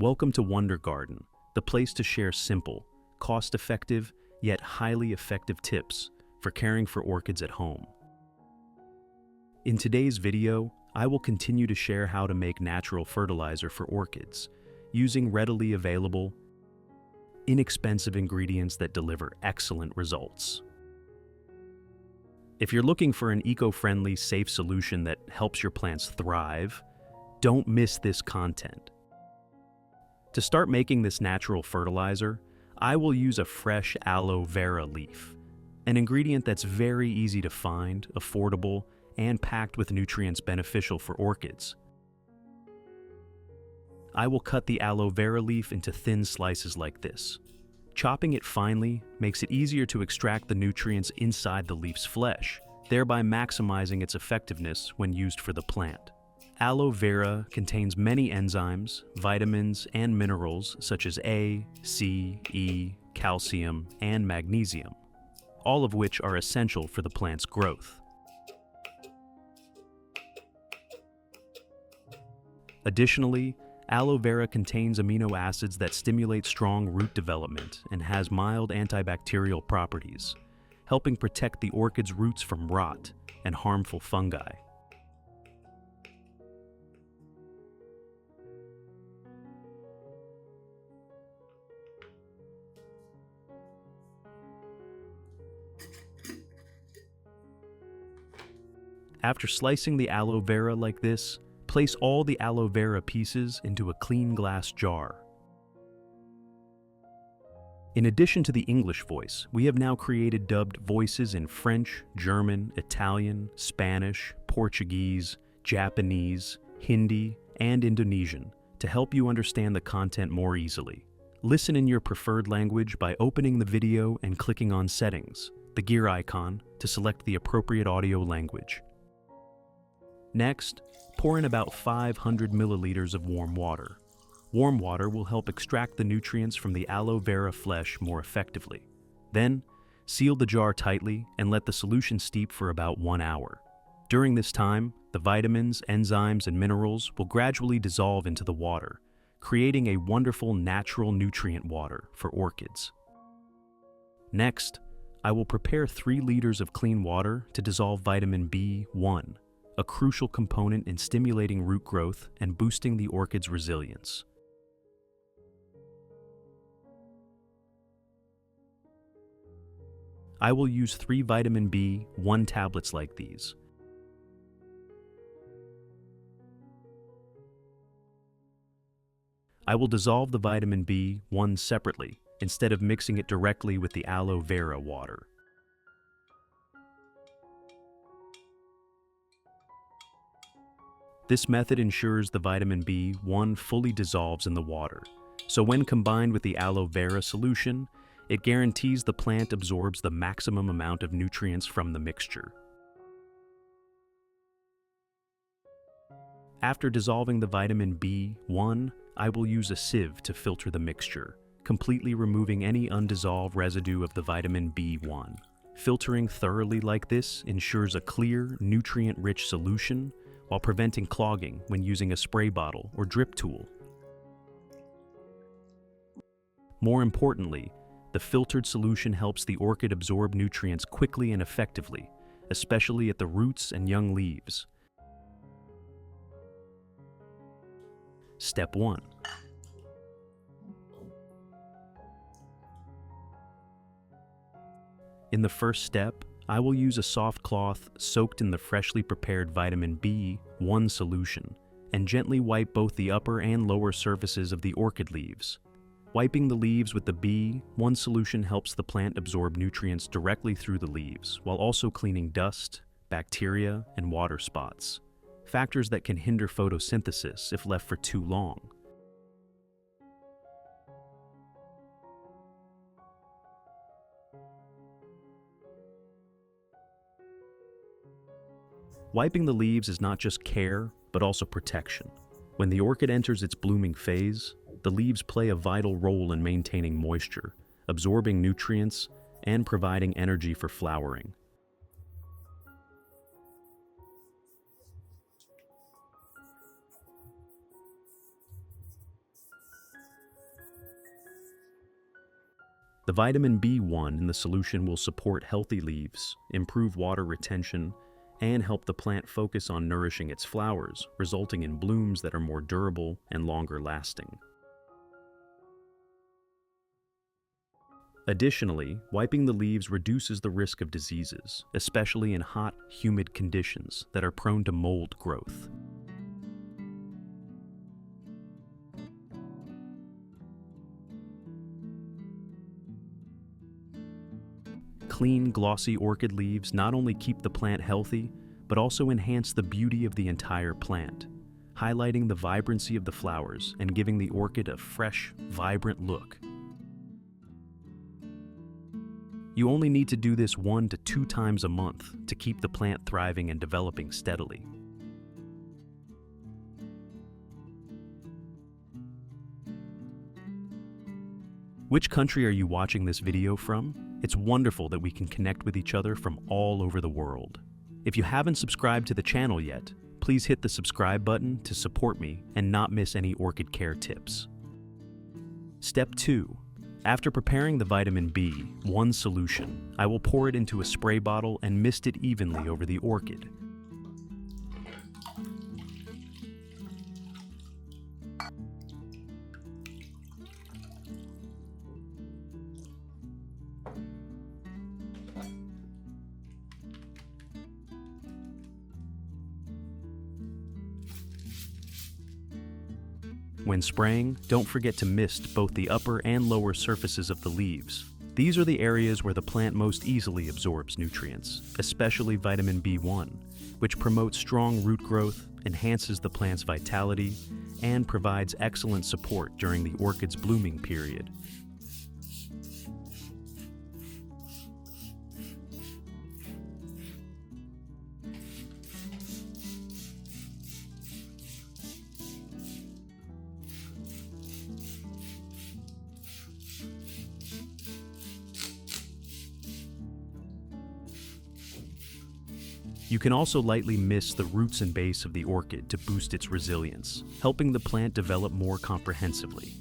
Welcome to Wonder Garden, the place to share simple, cost-effective, yet highly effective tips for caring for orchids at home. In today's video, I will continue to share how to make natural fertilizer for orchids, using readily available, inexpensive ingredients that deliver excellent results. If you're looking for an eco-friendly, safe solution that helps your plants thrive, don't miss this content. To start making this natural fertilizer, I will use a fresh aloe vera leaf, an ingredient that's very easy to find, affordable, and packed with nutrients beneficial for orchids. I will cut the aloe vera leaf into thin slices like this. Chopping it finely makes it easier to extract the nutrients inside the leaf's flesh, thereby maximizing its effectiveness when used for the plant. Aloe vera contains many enzymes, vitamins, and minerals such as A, C, E, calcium, and magnesium, all of which are essential for the plant's growth. Additionally, aloe vera contains amino acids that stimulate strong root development and has mild antibacterial properties, helping protect the orchid's roots from rot and harmful fungi. After slicing the aloe vera like this, place all the aloe vera pieces into a clean glass jar. In addition to the English voice, we have now created dubbed voices in French, German, Italian, Spanish, Portuguese, Japanese, Hindi, and Indonesian to help you understand the content more easily. Listen in your preferred language by opening the video and clicking on Settings, the gear icon, to select the appropriate audio language. Next, pour in about 500 milliliters of warm water. Warm water will help extract the nutrients from the aloe vera flesh more effectively. Then, seal the jar tightly and let the solution steep for about 1 hour. During this time, the vitamins, enzymes, and minerals will gradually dissolve into the water, creating a wonderful natural nutrient water for orchids. Next, I will prepare 3 liters of clean water to dissolve vitamin B1, a crucial component in stimulating root growth and boosting the orchid's resilience. I will use 3 vitamin B1 tablets like these. I will dissolve the vitamin B1 separately instead of mixing it directly with the aloe vera water. This method ensures the vitamin B1 fully dissolves in the water, so when combined with the aloe vera solution, it guarantees the plant absorbs the maximum amount of nutrients from the mixture. After dissolving the vitamin B1, I will use a sieve to filter the mixture, completely removing any undissolved residue of the vitamin B1. Filtering thoroughly like this ensures a clear, nutrient-rich solution while preventing clogging when using a spray bottle or drip tool. More importantly, the filtered solution helps the orchid absorb nutrients quickly and effectively, especially at the roots and young leaves. Step 1. In the first step, I will use a soft cloth soaked in the freshly prepared vitamin B1 solution and gently wipe both the upper and lower surfaces of the orchid leaves. Wiping the leaves with the B1 solution helps the plant absorb nutrients directly through the leaves while also cleaning dust, bacteria, and water spots, factors that can hinder photosynthesis if left for too long. Wiping the leaves is not just care, but also protection. When the orchid enters its blooming phase, the leaves play a vital role in maintaining moisture, absorbing nutrients, and providing energy for flowering. The vitamin B1 in the solution will support healthy leaves, improve water retention, and help the plant focus on nourishing its flowers, resulting in blooms that are more durable and longer lasting. Additionally, wiping the leaves reduces the risk of diseases, especially in hot, humid conditions that are prone to mold growth. Clean, glossy orchid leaves not only keep the plant healthy, but also enhance the beauty of the entire plant, highlighting the vibrancy of the flowers and giving the orchid a fresh, vibrant look. You only need to do this 1 to 2 times a month to keep the plant thriving and developing steadily. Which country are you watching this video from? It's wonderful that we can connect with each other from all over the world. If you haven't subscribed to the channel yet, please hit the subscribe button to support me and not miss any orchid care tips. Step 2. After preparing the vitamin B1 solution, I will pour it into a spray bottle and mist it evenly over the orchid. When spraying, don't forget to mist both the upper and lower surfaces of the leaves. These are the areas where the plant most easily absorbs nutrients, especially vitamin B1, which promotes strong root growth, enhances the plant's vitality, and provides excellent support during the orchid's blooming period. You can also lightly mist the roots and base of the orchid to boost its resilience, helping the plant develop more comprehensively.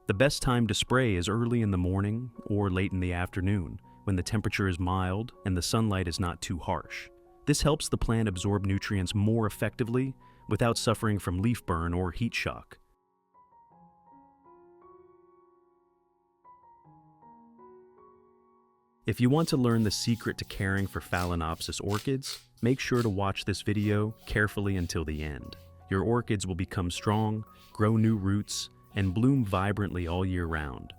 The best time to spray is early in the morning or late in the afternoon, when the temperature is mild and the sunlight is not too harsh. This helps the plant absorb nutrients more effectively without suffering from leaf burn or heat shock. If you want to learn the secret to caring for Phalaenopsis orchids, make sure to watch this video carefully until the end. Your orchids will become strong, grow new roots, and bloom vibrantly all year round.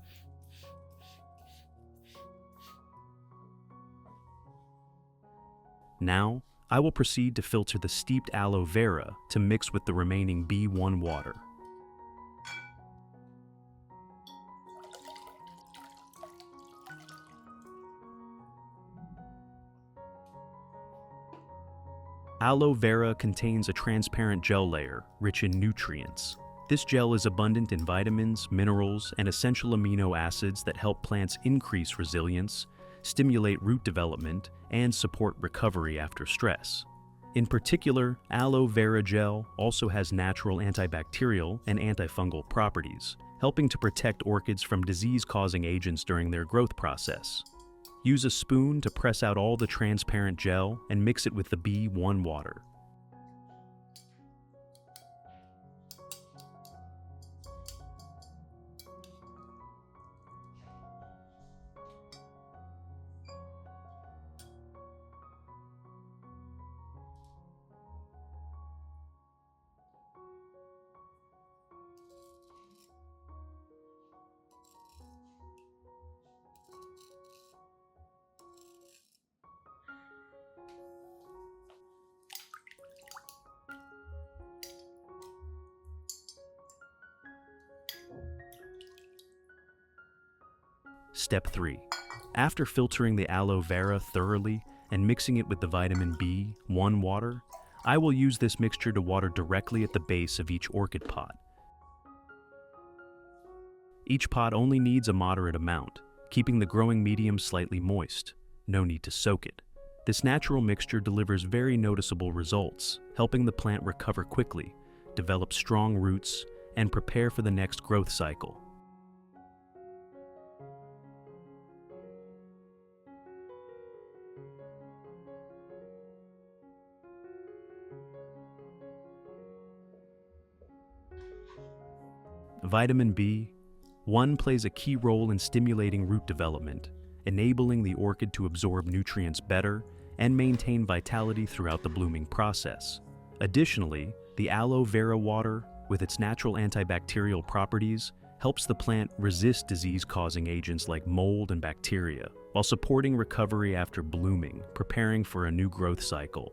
Now, I will proceed to filter the steeped aloe vera to mix with the remaining B1 water. Aloe vera contains a transparent gel layer rich in nutrients. This gel is abundant in vitamins, minerals, and essential amino acids that help plants increase resilience, stimulate root development, and support recovery after stress. In particular, aloe vera gel also has natural antibacterial and antifungal properties, helping to protect orchids from disease-causing agents during their growth process. Use a spoon to press out all the transparent gel and mix it with the B1 water. Step 3. After filtering the aloe vera thoroughly and mixing it with the vitamin B1 water, I will use this mixture to water directly at the base of each orchid pot. Each pot only needs a moderate amount, keeping the growing medium slightly moist. No need to soak it. This natural mixture delivers very noticeable results, helping the plant recover quickly, develop strong roots, and prepare for the next growth cycle. Vitamin B1 plays a key role in stimulating root development, enabling the orchid to absorb nutrients better and maintain vitality throughout the blooming process. Additionally, the aloe vera water, with its natural antibacterial properties, helps the plant resist disease-causing agents like mold and bacteria, while supporting recovery after blooming, preparing for a new growth cycle.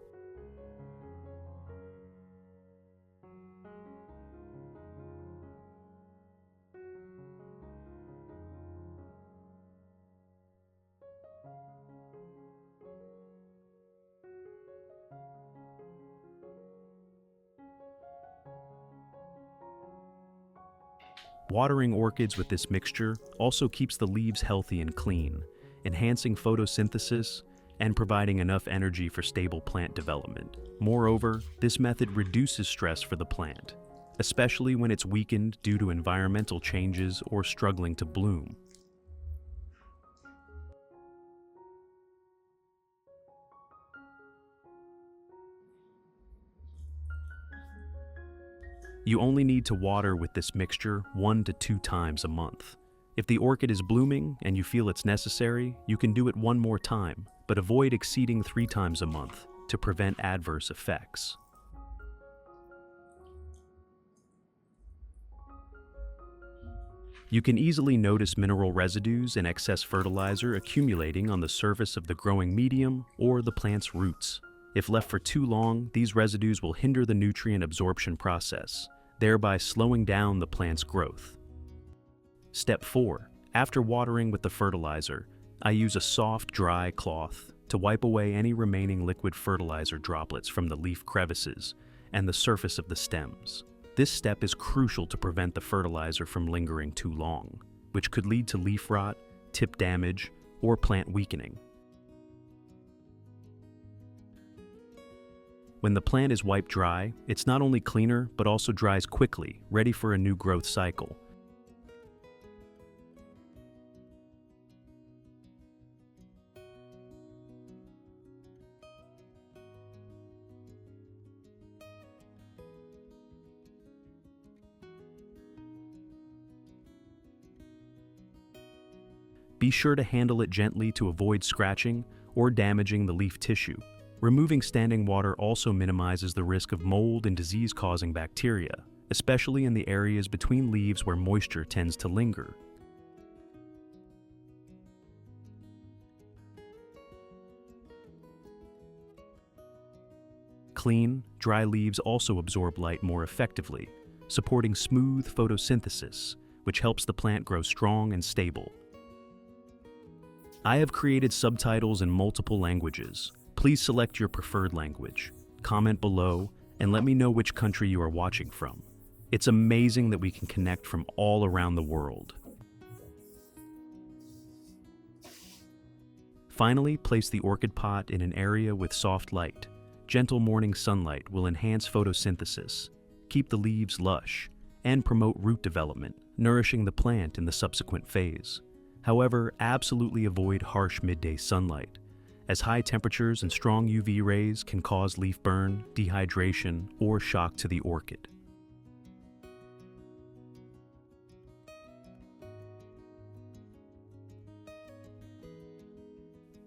Watering orchids with this mixture also keeps the leaves healthy and clean, enhancing photosynthesis and providing enough energy for stable plant development. Moreover, this method reduces stress for the plant, especially when it's weakened due to environmental changes or struggling to bloom. You only need to water with this mixture 1 to 2 times a month. If the orchid is blooming and you feel it's necessary, you can do it 1 more time, but avoid exceeding 3 times a month to prevent adverse effects. You can easily notice mineral residues and excess fertilizer accumulating on the surface of the growing medium or the plant's roots. If left for too long, these residues will hinder the nutrient absorption process, thereby slowing down the plant's growth. Step 4. After watering with the fertilizer, I use a soft, dry cloth to wipe away any remaining liquid fertilizer droplets from the leaf crevices and the surface of the stems. This step is crucial to prevent the fertilizer from lingering too long, which could lead to leaf rot, tip damage, or plant weakening. When the plant is wiped dry, it's not only cleaner, but also dries quickly, ready for a new growth cycle. Be sure to handle it gently to avoid scratching or damaging the leaf tissue. Removing standing water also minimizes the risk of mold and disease-causing bacteria, especially in the areas between leaves where moisture tends to linger. Clean, dry leaves also absorb light more effectively, supporting smooth photosynthesis, which helps the plant grow strong and stable. I have created subtitles in multiple languages. Please select your preferred language, comment below, and let me know which country you are watching from. It's amazing that we can connect from all around the world. Finally, place the orchid pot in an area with soft light. Gentle morning sunlight will enhance photosynthesis, keep the leaves lush, and promote root development, nourishing the plant in the subsequent phase. However, absolutely avoid harsh midday sunlight, as high temperatures and strong UV rays can cause leaf burn, dehydration, or shock to the orchid.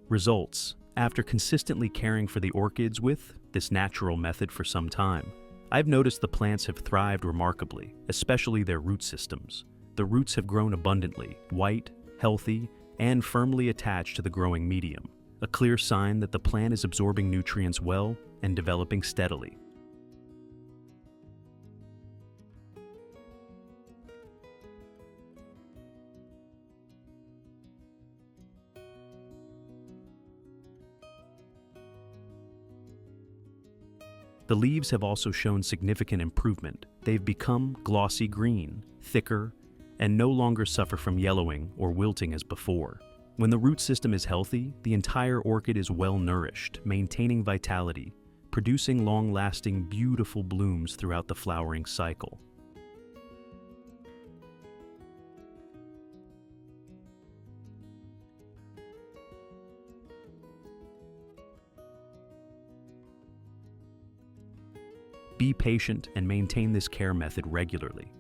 Results: after consistently caring for the orchids with this natural method for some time, I've noticed the plants have thrived remarkably, especially their root systems. The roots have grown abundantly, white, healthy, and firmly attached to the growing medium, a clear sign that the plant is absorbing nutrients well and developing steadily. The leaves have also shown significant improvement. They've become glossy green, thicker, and no longer suffer from yellowing or wilting as before. When the root system is healthy, the entire orchid is well nourished, maintaining vitality, producing long-lasting, beautiful blooms throughout the flowering cycle. Be patient and maintain this care method regularly.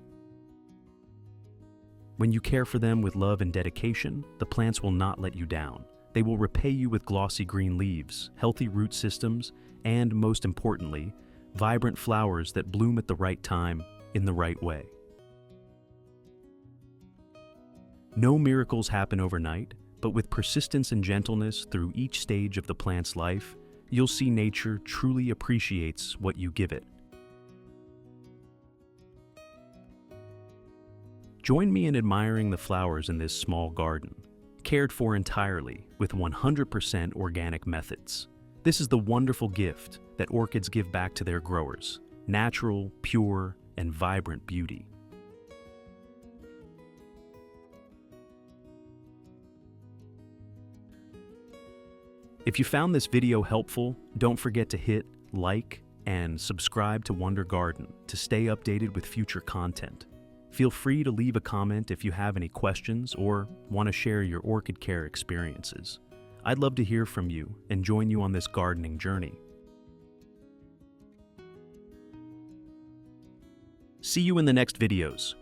When you care for them with love and dedication, the plants will not let you down. They will repay you with glossy green leaves, healthy root systems, and, most importantly, vibrant flowers that bloom at the right time, in the right way. No miracles happen overnight, but with persistence and gentleness through each stage of the plant's life, you'll see nature truly appreciates what you give it. Join me in admiring the flowers in this small garden, cared for entirely with 100% organic methods. This is the wonderful gift that orchids give back to their growers: natural, pure, and vibrant beauty. If you found this video helpful, don't forget to hit like and subscribe to Wonder Garden to stay updated with future content. Feel free to leave a comment if you have any questions or want to share your orchid care experiences. I'd love to hear from you and join you on this gardening journey. See you in the next videos.